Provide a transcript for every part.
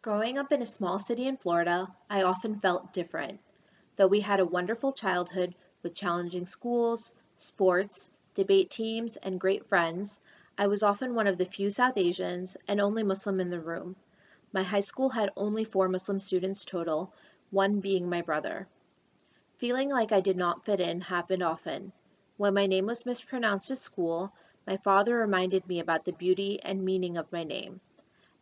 Growing up in a small city in Florida, I often felt different. Though we had a wonderful childhood with challenging schools, sports, debate teams, and great friends, I was often one of the few South Asians and only Muslim in the room. My high school had only 4 Muslim students total, one being my brother. Feeling like I did not fit in happened often. When my name was mispronounced at school, my father reminded me about the beauty and meaning of my name,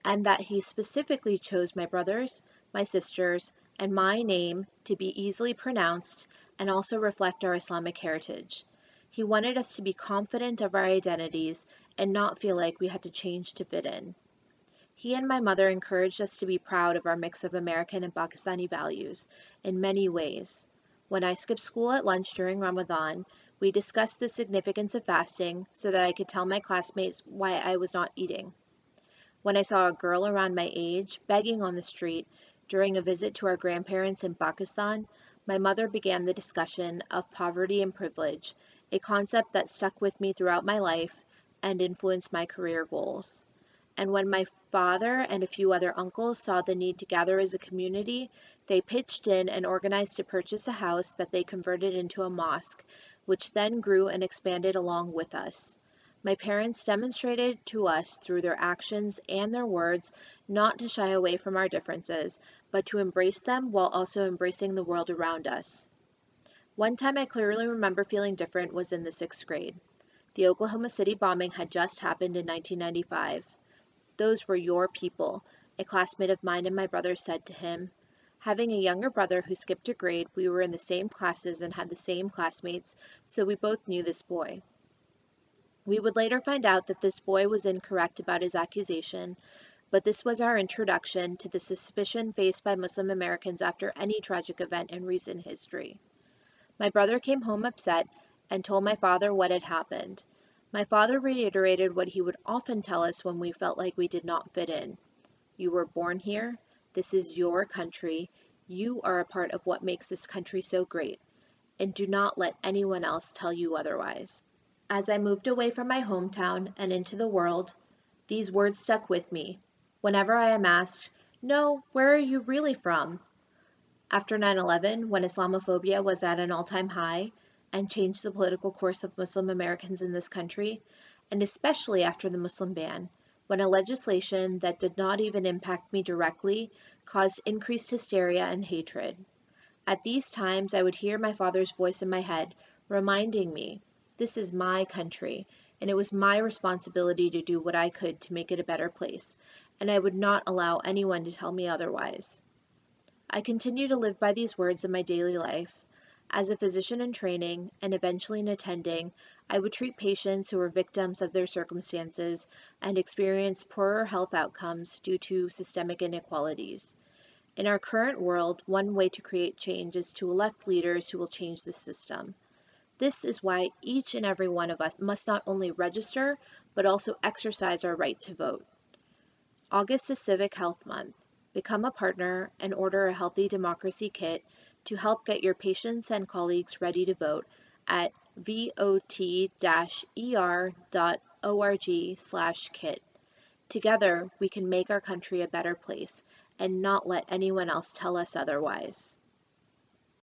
and that he specifically chose my brothers, my sisters, and my name to be easily pronounced and also reflect our Islamic heritage. He wanted us to be confident of our identities and not feel like we had to change to fit in. He and my mother encouraged us to be proud of our mix of American and Pakistani values in many ways. When I skipped school at lunch during Ramadan, we discussed the significance of fasting so that I could tell my classmates why I was not eating. When I saw a girl around my age begging on the street during a visit to our grandparents in Pakistan, my mother began the discussion of poverty and privilege, a concept that stuck with me throughout my life and influenced my career goals. And when my father and a few other uncles saw the need to gather as a community, they pitched in and organized to purchase a house that they converted into a mosque, which then grew and expanded along with us. My parents demonstrated to us through their actions and their words not to shy away from our differences, but to embrace them while also embracing the world around us. One time I clearly remember feeling different was in the 6th grade. The Oklahoma City bombing had just happened in 1995. "Those were your people," a classmate of mine and my brother said to him. Having a younger brother who skipped a grade, we were in the same classes and had the same classmates, so we both knew this boy. We would later find out that this boy was incorrect about his accusation, but this was our introduction to the suspicion faced by Muslim Americans after any tragic event in recent history. My brother came home upset and told my father what had happened. My father reiterated what he would often tell us when we felt like we did not fit in. "You were born here. This is your country. You are a part of what makes this country so great, and do not let anyone else tell you otherwise." As I moved away from my hometown and into the world, these words stuck with me. Whenever I am asked, "No, where are you really from?" After 9/11, when Islamophobia was at an all-time high and changed the political course of Muslim Americans in this country, and especially after the Muslim ban, when a legislation that did not even impact me directly caused increased hysteria and hatred. At these times, I would hear my father's voice in my head, reminding me, this is my country, and it was my responsibility to do what I could to make it a better place, and I would not allow anyone to tell me otherwise. I continue to live by these words in my daily life. As a physician in training, and eventually in attending, I would treat patients who were victims of their circumstances and experienced poorer health outcomes due to systemic inequalities. In our current world, one way to create change is to elect leaders who will change the system. This is why each and every one of us must not only register, but also exercise our right to vote. August is Civic Health Month. Become a partner and order a Healthy Democracy Kit to help get your patients and colleagues ready to vote at vot-er.org/kit. Together, we can make our country a better place and not let anyone else tell us otherwise.